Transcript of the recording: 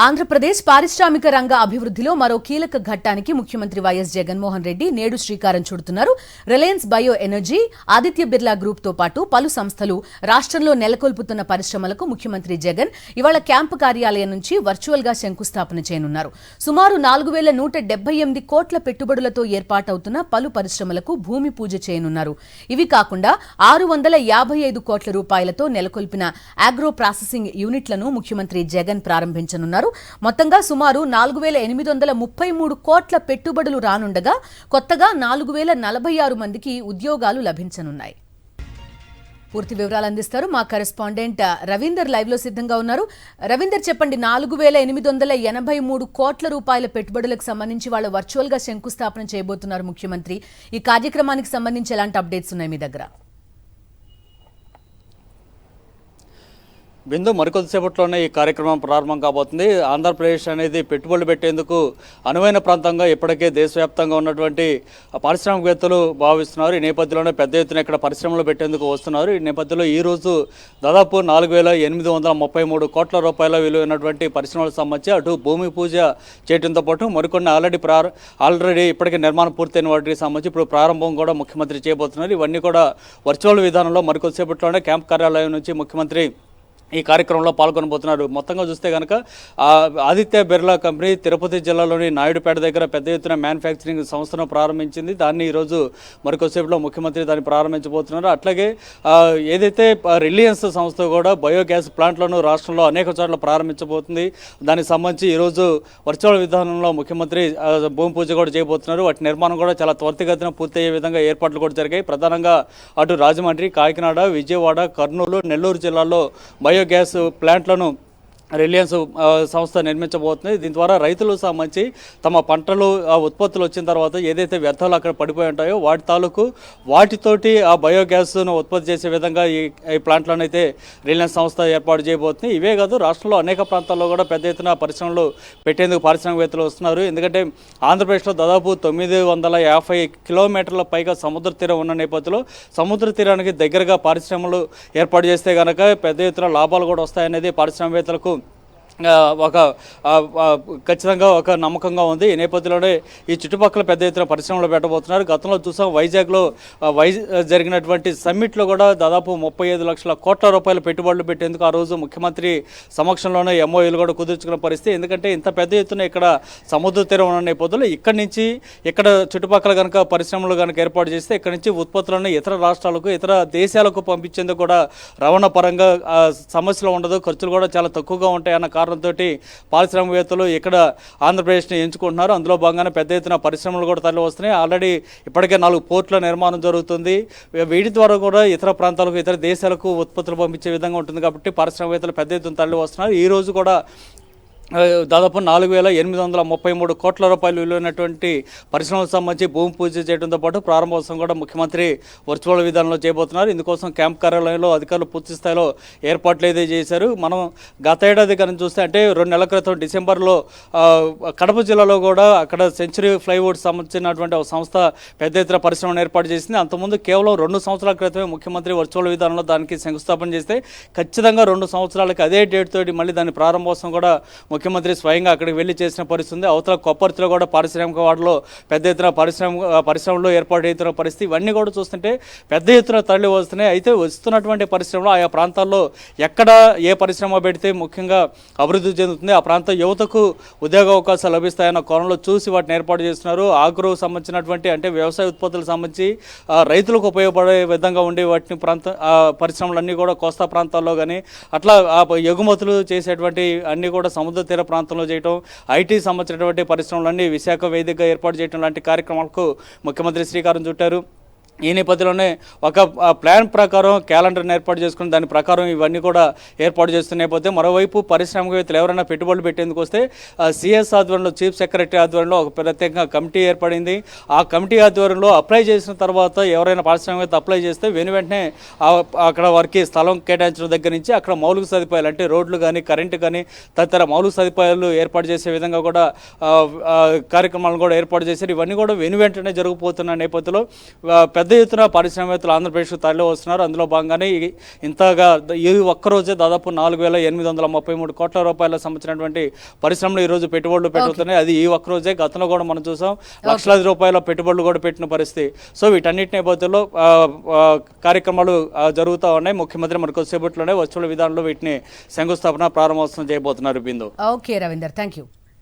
ఆంధ్రప్రదేశ్ పారిశ్రామిక రంగ అభివృద్ధిలో మరో కీలక ఘట్టానికి ముఖ్యమంత్రి వైఎస్ జగన్మోహన్ రెడ్డి నేడు శ్రీకారం చుడుతున్నారు. Reliance bio energy, Aditya Birla group తో పాటు పలు సంస్థలు రాష్ట్రంలో నెలకొల్పుతున్న పరిశ్రమలకు ముఖ్యమంత్రి జగన్ ఇవాళ క్యాంపు కార్యాలయం నుంచి వర్చువల్ గా శంకుస్థాపన చేయనున్నారు. సుమారు 4178 కోట్ల పెట్టుబడులతో ఏర్పాటవుతున్న పలు పరిశ్రమలకు భూమి పూజ చేయనున్నారు. ఇవి కాకుండా 655 కోట్ల రూపాయలతో నెలకొల్పిన ఆగ్రో ప్రాసెసింగ్ యూనిట్లను ముఖ్యమంత్రి జగన్ ప్రారంభించనున్నారు. మొత్తంగా సుమారు 4833 కోట్ల పెట్టుబడులు రానుండగా కొత్తగా 4046 మందికి ఉద్యోగాలు లభించనున్నాయి. పూర్తి వివరాలు అందిస్తారు మా కరెస్పాండెంట్ రవీందర్ లైవ్ లో సిద్ధంగా ఉన్నారు. రవీందర్, చెప్పండి, 4883 కోట్ల రూపాయల పెట్టుబడులకు సంబంధించి వాళ్ళు వర్చువల్ గా శంకుస్థాపన చేయబోతున్నారు ముఖ్యమంత్రి. ఈ కార్యక్రమానికి సంబంధించి ఎలాంటి అప్డేట్స్ ఉన్నాయి మీ దగ్గర? బిందు మరికొద్దిసేపట్లోనే ఈ కార్యక్రమం ప్రారంభం కాబోతుంది. ఆంధ్రప్రదేశ్ అనేది పెట్టుబడులు పెట్టేందుకు అనువైన ప్రాంతంగా ఇప్పటికే దేశవ్యాప్తంగా ఉన్నటువంటి పారిశ్రామికవేత్తలు భావిస్తున్నారు. ఈ నేపథ్యంలోనే పెద్ద ఎత్తున ఇక్కడ పరిశ్రమలు పెట్టేందుకు వస్తున్నారు. ఈ నేపథ్యంలో ఈరోజు దాదాపు 4833 కోట్ల రూపాయల విలువైనటువంటి పరిశ్రమలకు సంబంధించి అటు భూమి పూజ చేయడంతో పాటు మరికొన్ని ఆల్రెడీ ఇప్పటికే నిర్మాణం పూర్తయిన వాటికి సంబంధించి ఇప్పుడు ప్రారంభం కూడా ముఖ్యమంత్రి చేయబోతున్నారు. ఇవన్నీ కూడా వర్చువల్ విధానంలో మరికొద్దిసేపట్లోనే క్యాంప్ కార్యాలయం నుంచి ముఖ్యమంత్రి ఈ కార్యక్రమంలో పాల్గొనబోతున్నారు. మొత్తంగా చూస్తే కనుక ఆదిత్య బిర్లా కంపెనీ తిరుపతి జిల్లాలోని నాయుడుపేట దగ్గర పెద్ద ఎత్తున మ్యానుఫ్యాక్చరింగ్ సంస్థను ప్రారంభించింది. దాన్ని ఈరోజు మరికొద్దిసేపులో ముఖ్యమంత్రి దాన్ని ప్రారంభించబోతున్నారు. అట్లాగే ఏదైతే రిలయన్స్ సంస్థ కూడా బయోగ్యాస్ ప్లాంట్లను రాష్ట్రంలో అనేక చోట్ల ప్రారంభించబోతుంది. దానికి సంబంధించి ఈరోజు వర్చువల్ విధానంలో ముఖ్యమంత్రి భూమి పూజ కూడా చేయబోతున్నారు. వాటి నిర్మాణం కూడా చాలా త్వరితగతిన పూర్తయ్యే విధంగా ఏర్పాట్లు కూడా జరిగాయి. ప్రధానంగా అటు రాజమండ్రి, కాకినాడ, విజయవాడ, కర్నూలు, నెల్లూరు జిల్లాల్లో బయోగ్యాస్ ప్లాంట్లను రిలయన్స్ సంస్థ నిర్మించబోతుంది. దీని ద్వారా రైతులకు సంబంధించి తమ పంటలు ఉత్పత్తులు వచ్చిన తర్వాత ఏదైతే వ్యర్థాలు అక్కడ పడిపోయి ఉంటాయో వాటితోటి ఆ బయోగ్యాస్ను ఉత్పత్తి చేసే విధంగా ఈ ప్లాంట్లను అయితే రిలయన్స్ సంస్థ ఏర్పాటు చేయబోతుంది. ఇవే కాదు, రాష్ట్రంలో అనేక ప్రాంతాల్లో కూడా పెద్ద ఎత్తున పరిశ్రమలు పెట్టేందుకు పారిశ్రామికవేత్తలు వస్తున్నారు. ఎందుకంటే ఆంధ్రప్రదేశ్లో దాదాపు 950 కిలోమీటర్ల పైగా సముద్ర తీరం ఉన్న నేపథ్యంలో సముద్ర తీరానికి దగ్గరగా పరిశ్రమలు ఏర్పాటు చేస్తే కనుక పెద్ద ఎత్తున లాభాలు కూడా వస్తాయనేది పారిశ్రామికవేత్తలకు ఖచ్చితంగా ఒక నమ్మకంగా ఉంది. ఈ నేపథ్యంలోనే ఈ చుట్టుపక్కల పెద్ద ఎత్తున పరిశ్రమలు పెట్టబోతున్నారు. గతంలో చూసాం వైజాగ్లో జరిగినటువంటి సమ్మిట్లో కూడా దాదాపు 35 లక్షల కోట్ల రూపాయల పెట్టుబడులు పెట్టేందుకు ఆ రోజు ముఖ్యమంత్రి సమక్షంలోనే ఎంఓయూలు కూడా కుదుర్చుకున్న పరిస్థితి. ఎందుకంటే ఇంత పెద్ద ఎత్తున ఇక్కడ సముద్ర తీరం ఉన్న నేపథ్యంలో ఇక్కడ చుట్టుపక్కల కనుక పరిశ్రమలు కనుక ఏర్పాటు చేస్తే ఇక్కడ నుంచి ఉత్పత్తులను ఇతర రాష్ట్రాలకు, ఇతర దేశాలకు పంపించేందుకు కూడా రవాణా పరంగా సమస్యలు ఉండదు, ఖర్చులు కూడా చాలా తక్కువగా ఉంటాయన్న కారణంతో పారిశ్రామికవేత్తలు ఇక్కడ ఆంధ్రప్రదేశ్ని ఎంచుకుంటున్నారు. అందులో భాగంగానే పెద్ద ఎత్తున పరిశ్రమలు కూడా తరలి వస్తున్నాయి. ఆల్రెడీ ఇప్పటికే 4 పోర్టుల నిర్మాణం జరుగుతుంది. వీటి ద్వారా కూడా ఇతర ప్రాంతాలకు, ఇతర దేశాలకు ఉత్పత్తులు పంపించే విధంగా ఉంటుంది. కాబట్టి పారిశ్రామికవేత్తలు పెద్ద ఎత్తున తరలి వస్తున్నారు. ఈ రోజు కూడా దాదాపు 4833 కోట్ల రూపాయలు విలువైనటువంటి పరిశ్రమలకు సంబంధించి భూమి పూజ చేయడంతో పాటు ప్రారంభోత్సవం కూడా ముఖ్యమంత్రి వర్చువల్ విధానంలో చేయబోతున్నారు. ఇందుకోసం క్యాంప్ కార్యాలయంలో అధికారులు పూర్తి స్థాయిలో ఏర్పాట్లు అయితే చేశారు. మనం గత ఏడాది కనుక చూస్తే అంటే 2 నెలల క్రితం డిసెంబర్లో కడప జిల్లాలో కూడా అక్కడ సెంచరీ ఫ్లైవుడ్ సంబంధించినటువంటి ఒక సంస్థ పెద్ద ఎత్తున పరిశ్రమను ఏర్పాటు చేసింది. అంతకుముందు కేవలం 2 సంవత్సరాల క్రితమే ముఖ్యమంత్రి వర్చువల్ విధానంలో దానికి శంకుస్థాపన చేస్తే ఖచ్చితంగా 2 సంవత్సరాలకి అదే డేట్ తోటి మళ్ళీ దాని ప్రారంభోత్సవం కూడా ముఖ్యమంత్రి స్వయంగా అక్కడికి వెళ్లి చేసిన పరిస్థితి. అవతల కొప్పర్తిలో కూడా పారిశ్రామిక వాడలో పెద్ద ఎత్తున పరిశ్రమలు ఏర్పాటు అవుతున్న పరిస్థితి. ఇవన్నీ కూడా చూస్తుంటే పెద్ద ఎత్తున తరలి వస్తున్నాయి. అయితే వస్తున్నటువంటి పరిశ్రమలు ఆయా ప్రాంతాల్లో ఎక్కడ ఏ పరిశ్రమ పెడితే ముఖ్యంగా అభివృద్ధి చెందుతుంది, ఆ ప్రాంత యువతకు ఉద్యోగ అవకాశాలు లభిస్తాయన్న కోణంలో చూసి వాటిని ఏర్పాటు చేస్తున్నారు. ఆగ్రో సంబంధించినటువంటి అంటే వ్యవసాయ ఉత్పత్తులకు సంబంధించి రైతులకు ఉపయోగపడే విధంగా ఉండే వాటిని పరిశ్రమలన్నీ కూడా కోస్తా ప్రాంతాల్లో కానీ అట్లా ఎగుమతులు చేసేటువంటి అన్నీ కూడా సముద్ర తీర ప్రాంతంలో చేయడం, ఐటీ సంబంధించినటువంటి పరిశ్రమలన్నీ విశాఖ వేదికగా ఏర్పాటు చేయడం లాంటి కార్యక్రమాలకు ముఖ్యమంత్రి శ్రీకారం చుట్టారు. ఈ నేపథ్యంలోనే ఒక ప్లాన్ ప్రకారం క్యాలెండర్ని ఏర్పాటు చేసుకుని దాని ప్రకారం ఇవన్నీ కూడా ఏర్పాటు చేస్తున్న నేపథ్యం. మరోవైపు పారిశ్రామికవేత్తలు ఎవరైనా పెట్టుబడులు పెట్టేందుకు వస్తే సిఎస్ ఆధ్వర్యంలో, చీఫ్ సెక్రటరీ ఆధ్వర్యంలో ఒక ప్రత్యేకంగా కమిటీ ఏర్పడింది. ఆ కమిటీ ఆధ్వర్యంలో అప్లై చేసిన తర్వాత ఎవరైనా పారిశ్రామికవేత్త అప్లై చేస్తే వెంటనే అక్కడ వారికి స్థలం కేటాయించడం దగ్గర నుంచి అక్కడ మౌలిక సదుపాయాలు అంటే రోడ్లు కానీ, కరెంటు కానీ తదితర మౌలిక సదుపాయాలు ఏర్పాటు చేసే విధంగా కూడా కార్యక్రమాలను కూడా ఏర్పాటు చేశారు. ఇవన్నీ కూడా వెంటనే జరగబోతున్న నేపథ్యంలో పెద్ద పెద్ద ఎత్తున పారిశ్రామికవేత్తలు ఆంధ్రప్రదేశ్కు తరలి వస్తున్నారు. అందులో భాగంగానే ఇంతగా ఈ ఒక్కరోజే దాదాపు 4,833 కోట్ల రూపాయలకు సంబంధించినటువంటి పరిశ్రమలు ఈరోజు పెట్టుబడులు పెట్టుతున్నాయి. అది ఈ ఒక్కరోజే. గతంలో కూడా మనం చూసాం లక్షలాది రూపాయల పెట్టుబడులు కూడా పెట్టిన పరిస్థితి. సో వీటన్నిటి నేపథ్యంలో కార్యక్రమాలు జరుగుతూ ఉన్నాయి. ముఖ్యమంత్రి మరి కొద్దిసేపట్లోనే వర్చువల్ విధానంలో వీటిని శంకుస్థాపన ప్రారంభోత్సవం చేయబోతున్నారు. Bindu. Okay Ravinder, thank you.